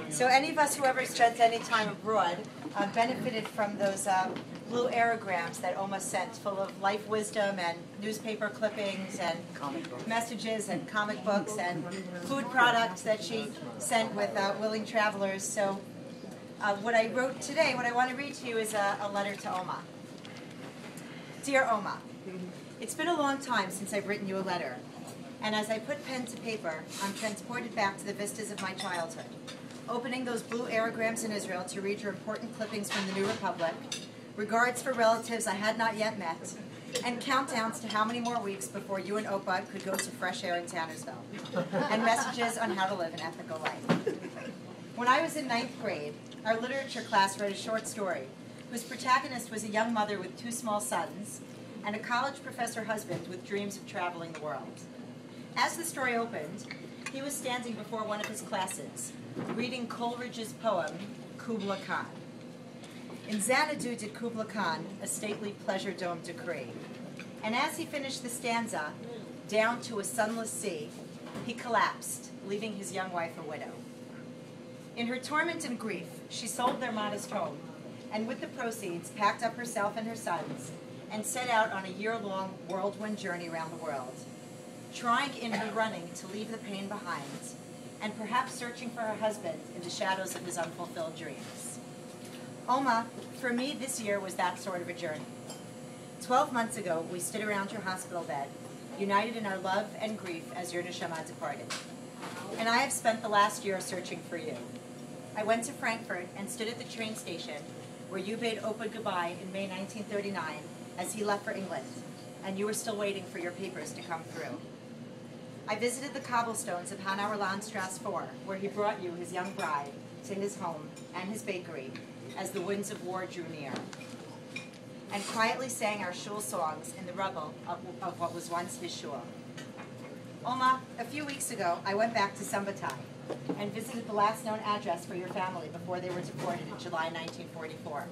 So any of us who ever spent any time abroad benefited from those blue aerograms that Oma sent, full of life wisdom and newspaper clippings and messages and comic books and food products that she sent with willing travelers. So what I wrote today, what I want to read to you is a letter to Oma. Dear Oma, it's been a long time since I've written you a letter, and as I put pen to paper, I'm transported back to the vistas of my childhood, opening those blue aerograms in Israel to read your important clippings from the New Republic, regards for relatives I had not yet met, and countdowns to how many more weeks before you and Opa could go to fresh air in Tannersville, and messages on how to live an ethical life. When I was in 9th grade, our literature class read a short story whose protagonist was a young mother with 2 small sons and a college professor husband with dreams of traveling the world. As the story opened, he was standing before one of his classes, reading Coleridge's poem, Kubla Khan. In Xanadu did Kubla Khan a stately pleasure-domed decree, and as he finished the stanza, down to a sunless sea, he collapsed, leaving his young wife a widow. In her torment and grief, she sold their modest home, and with the proceeds packed up herself and her sons and set out on a year-long whirlwind journey around the world, trying in her running to leave the pain behind, and perhaps searching for her husband in the shadows of his unfulfilled dreams. Oma, for me this year was that sort of a journey. 12 months ago, we stood around your hospital bed, united in our love and grief as your neshama departed. And I have spent the last year searching for you. I went to Frankfurt and stood at the train station where you bade Opa goodbye in May 1939 as he left for England, and you were still waiting for your papers to come through. I visited the cobblestones of Hanauer Landstrasse 4, where he brought you, his young bride, to his home and his bakery as the winds of war drew near, and quietly sang our shul songs in the rubble of what was once his shul. Oma, a few weeks ago, I went back to Sambatai and visited the last known address for your family before they were deported in July 1944.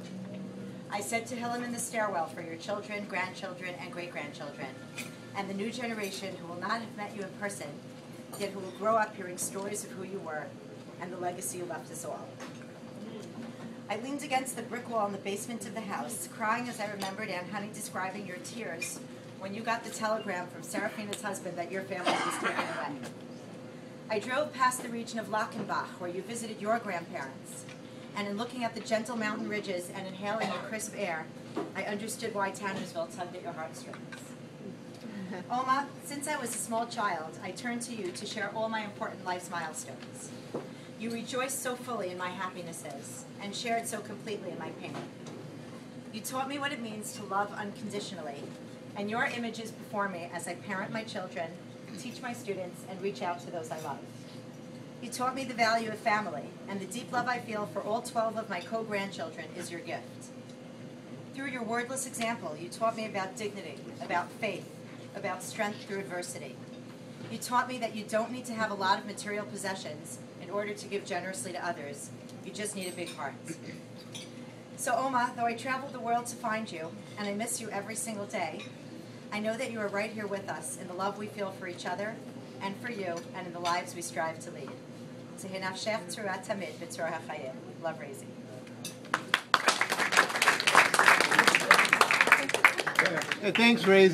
I said to Hillam in the stairwell for your children, grandchildren, and great-grandchildren, and the new generation who will not have met you in person, yet who will grow up hearing stories of who you were and the legacy you left us all. I leaned against the brick wall in the basement of the house, crying as I remembered Aunt Honey describing your tears when you got the telegram from Serafina's husband that your family was taken away. I drove past the region of Lachenbach, where you visited your grandparents, and in looking at the gentle mountain ridges and inhaling the crisp air, I understood why Tannersville tugged at your heartstrings. Oma, since I was a small child, I turned to you to share all my important life's milestones. You rejoiced so fully in my happinesses and shared so completely in my pain. You taught me what it means to love unconditionally, and your image is before me as I parent my children, teach my students, and reach out to those I love. You taught me the value of family, and the deep love I feel for all 12 of my co-grandchildren is your gift. Through your wordless example, you taught me about dignity, about faith, about strength through adversity. You taught me that you don't need to have a lot of material possessions in order to give generously to others. You just need a big heart. So Oma, though I traveled the world to find you, and I miss you every single day, I know that you are right here with us in the love we feel for each other, and for you, and in the lives we strive to lead. Yartzeit Seuda Raizy. Love, Raizy. Thanks, Raizy.